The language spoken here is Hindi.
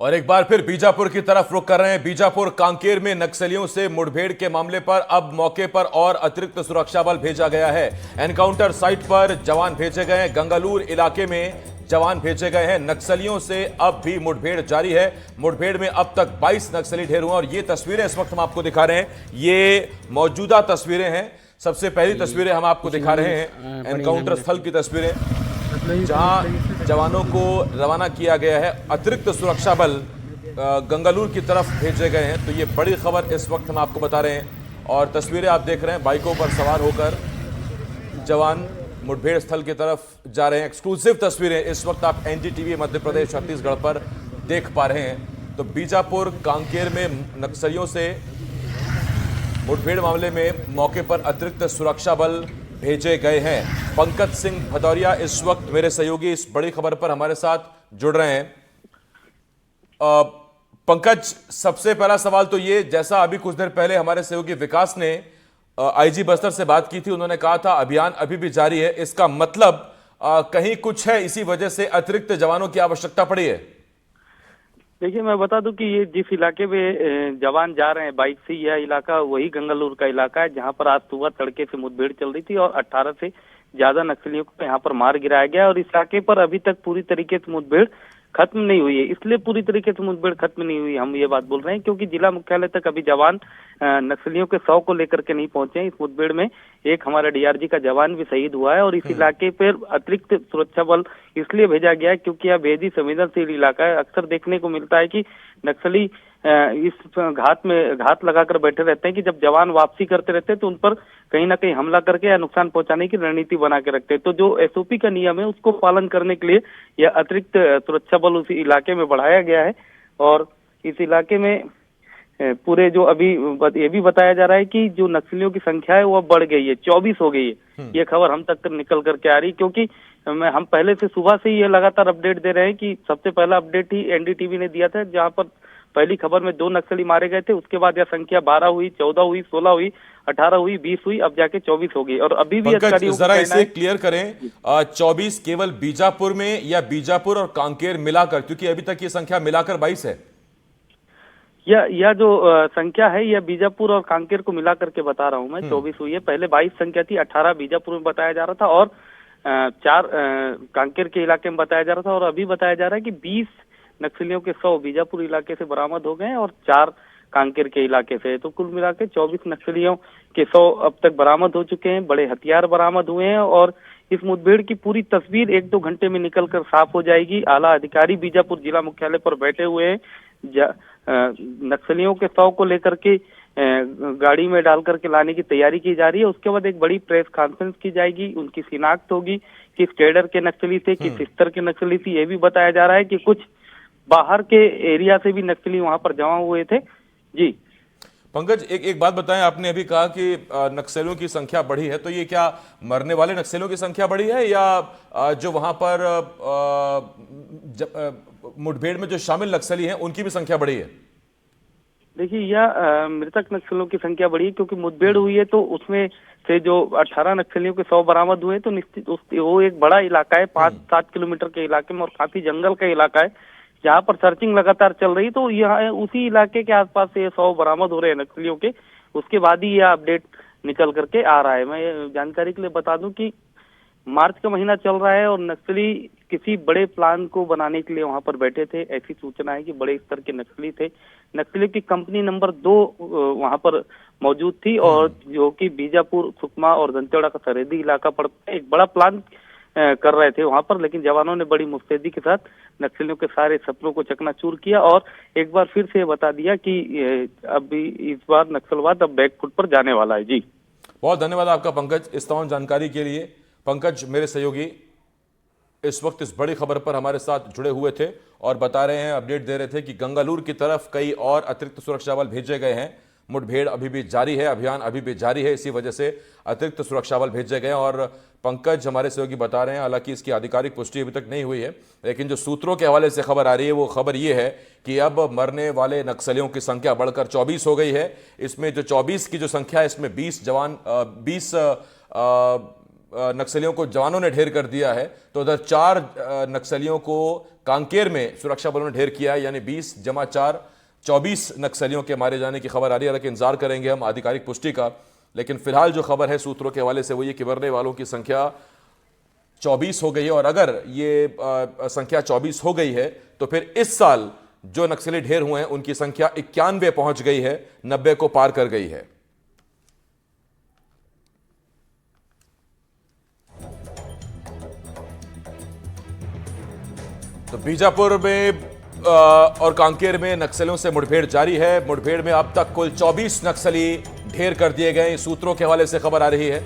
और एक बार फिर बीजापुर की तरफ रुख कर रहे हैं। बीजापुर कांकेर में नक्सलियों से मुठभेड़ के मामले पर अब मौके पर और अतिरिक्त सुरक्षा बल भेजा गया है। एनकाउंटर साइट पर जवान भेजे गए हैं। गंगालूर इलाके में जवान भेजे गए हैं। नक्सलियों से अब भी मुठभेड़ जारी है। मुठभेड़ में अब तक 22 नक्सली ढेर हुए और ये तस्वीरें इस वक्त हम आपको दिखा रहे हैं। ये मौजूदा तस्वीरें हैं। सबसे पहली तस्वीरें हम आपको दिखा रहे हैं एनकाउंटर स्थल की तस्वीरें, जहां जवानों को रवाना किया गया है। अतिरिक्त सुरक्षा बल गंगालूर की तरफ भेजे गए हैं। तो ये बड़ी खबर इस वक्त हम आपको बता रहे हैं और तस्वीरें आप देख रहे हैं। बाइकों पर सवार होकर जवान मुठभेड़ स्थल की तरफ जा रहे हैं। एक्सक्लूसिव तस्वीरें इस वक्त आप एनडीटीवी मध्य प्रदेश छत्तीसगढ़ पर देख पा रहे हैं। तो बीजापुर कांकेर में नक्सलियों से मुठभेड़ मामले में मौके पर अतिरिक्त सुरक्षा बल भेजे गए हैं। पंकज सिंह भदौरिया इस वक्त मेरे सहयोगी इस बड़ी खबर पर हमारे साथ जुड़ रहे हैं। पंकज, सबसे पहला सवाल तो ये, जैसा अभी कुछ देर पहले हमारे सहयोगी विकास ने आईजी बस्तर से बात की थी, उन्होंने कहा था अभियान अभी भी जारी है। इसका मतलब कहीं कुछ है, इसी वजह से अतिरिक्त जवानों की आवश्यकता पड़ी है? देखिए, मैं बता दूं कि ये जिस इलाके में जवान जा रहे हैं बाइक से, यह इलाका वही गंगालूर का इलाका है जहां पर आज सुबह तड़के से मुठभेड़ चल रही थी और 18 से ज्यादा नक्सलियों को यहाँ पर मार गिराया गया। और इस इलाके पर अभी तक पूरी तरीके से मुठभेड़ खत्म नहीं हुई है। इसलिए पूरी तरीके से मुठभेड़ खत्म नहीं हुई हम ये बात बोल रहे हैं, क्योंकि जिला मुख्यालय तक अभी जवान नक्सलियों के 100 को लेकर के नहीं पहुंचे हैं। इस मुठभेड़ में एक हमारा डीआरजी का जवान भी शहीद हुआ है और इस इलाके पर अतिरिक्त सुरक्षा बल इसलिए भेजा गया है क्योंकि यह बेहद ही संवेदनशील इलाका है। अक्सर देखने को मिलता है कि नक्सली इस घात लगाकर बैठे रहते हैं कि जब जवान वापसी करते रहते हैं तो उन पर कहीं ना कहीं हमला करके या नुकसान पहुंचाने की रणनीति बना के रखते हैं। तो जो एसओपी का नियम है उसको पालन करने के लिए यह अतिरिक्त सुरक्षा बल उस इलाके में बढ़ाया गया है। और इस इलाके में पूरे जो अभी ये भी बताया जा रहा है कि जो नक्सलियों की संख्या है वो अब बढ़ गई है, 24 हो गई है। ये खबर हम तक निकल करके आ रही, क्योंकि हम पहले से सुबह से ये लगातार अपडेट दे रहे हैं कि सबसे पहला अपडेट ही एनडीटीवी ने दिया था, जहां पर पहली खबर में 2 नक्सली मारे गए थे। उसके बाद यह संख्या 12 हुई, 14 हुई, 16 हुई, 18 हुई, 20 हुई, अब जाके 24 हो गई। और अभी भी जरा इसे क्लियर करें, 24 केवल बीजापुर में या बीजापुर और कांकेर मिलाकर, क्योंकि अभी तक ये संख्या मिलाकर 22 है? यह जो संख्या है यह बीजापुर और कांकेर को मिला करके बता रहा हूं मैं। 24 हुई है, पहले 22 संख्या थी। 18 बीजापुर में बताया जा रहा था और 4 कांकेर के इलाके में बताया जा रहा था। और अभी बताया जा रहा है कि 20 नक्सलियों के 100 बीजापुर इलाके से बरामद हो गए और 4 कांकेर के इलाके से। तो कुल मिला के 24 नक्सलियों के 100 अब तक बरामद हो चुके हैं। बड़े हथियार बरामद हुए हैं और इस मुठभेड़ की पूरी तस्वीर 1-2 घंटे में निकलकर साफ हो जाएगी। आला अधिकारी बीजापुर जिला मुख्यालय पर बैठे हुए हैं। नक्सलियों के 100 को लेकर के गाड़ी में डाल करके लाने की तैयारी की जा रही है। उसके बाद एक बड़ी प्रेस कॉन्फ्रेंस की जाएगी, उनकी शिनाख्त होगी, किस कैडर के नक्सली थे, किस स्तर के नक्सली थी। ये भी बताया जा रहा है कि कुछ बाहर के एरिया से भी नक्सली वहां पर जमा हुए थे। जी पंकज, एक बात बताएं, आपने अभी कहा कि नक्सलियों की संख्या बढ़ी है, तो ये क्या मरने वाले नक्सलियों की संख्या बढ़ी है या जो वहां पर मुठभेड़ में जो शामिल नक्सली हैं उनकी भी संख्या बढ़ी है? देखिए, यह मृतक नक्सलियों की संख्या बढ़ी है क्योंकि मुठभेड़ हुई है, तो उसमें से जो 18 नक्सलियों के 100 बरामद हुए तो निश्चित वो एक बड़ा इलाका है, 5-7 किलोमीटर के इलाके में, और काफी जंगल का इलाका है जहाँ पर सर्चिंग लगातार चल रही। तो यहाँ उसी इलाके के आसपास से 100 बरामद हो रहे हैं नक्सलियों के। उसके बाद ही यह अपडेट निकल करके आ रहा है। मैं जानकारी के लिए बता दूं कि मार्च का महीना चल रहा है और नक्सली किसी बड़े प्लान को बनाने के लिए वहां पर बैठे थे। ऐसी सूचना है कि बड़े स्तर के नक्सली थे। नक्सली की कंपनी नंबर 2 वहां पर मौजूद थी और जो कि बीजापुर, सुकमा और दंतेवाड़ा का सरहदी इलाका पड़ता है। एक बड़ा प्लान कर रहे थे वहां पर, लेकिन जवानों ने बड़ी मुस्तैदी के साथ नक्सलियों के सारे सपनों को चकनाचूर किया और एक बार फिर से बता दिया कि अभी इस बार नक्सलवाद अब बैकफुट पर जाने वाला है। जी, बहुत धन्यवाद आपका पंकज इस तमाम जानकारी के लिए। पंकज मेरे सहयोगी इस वक्त इस बड़ी खबर पर हमारे साथ जुड़े हुए थे और बता रहे हैं, अपडेट दे रहे थे कि गंगालूर की तरफ कई और अतिरिक्त सुरक्षा बल भेजे गए हैं। मुठभेड़ अभी भी जारी है, अभियान अभी भी जारी है, इसी वजह से अतिरिक्त सुरक्षा बल भेजे गए हैं। और पंकज हमारे सहयोगी बता रहे हैं, हालांकि इसकी आधिकारिक पुष्टि अभी तक नहीं हुई है, लेकिन जो सूत्रों के हवाले से खबर आ रही है वो खबर ये है कि अब मरने वाले नक्सलियों की संख्या बढ़कर 24 हो गई है। इसमें जो 24 की जो संख्या है, इसमें 20 नक्सलियों को जवानों ने ढेर कर दिया है। तो उधर 4 नक्सलियों को कांकेर में सुरक्षा बलों ने ढेर किया है, यानी 20 जमा 4 24 नक्सलियों के मारे जाने की खबर आ रही है। हालांकि इंतजार करेंगे हम आधिकारिक पुष्टि का, लेकिन फिलहाल जो खबर है सूत्रों के हवाले से वो ये कि मरने वालों की संख्या 24 हो गई है। और अगर ये संख्या 24 हो गई है तो फिर इस साल जो नक्सली ढेर हुए हैं उनकी संख्या 91 पहुंच गई है, 90 को पार कर गई है। तो बीजापुर में और कांकेर में नक्सलियों से मुठभेड़ जारी है। मुठभेड़ में अब तक कुल 24 नक्सली ढेर कर दिए गए, सूत्रों के हवाले से खबर आ रही है।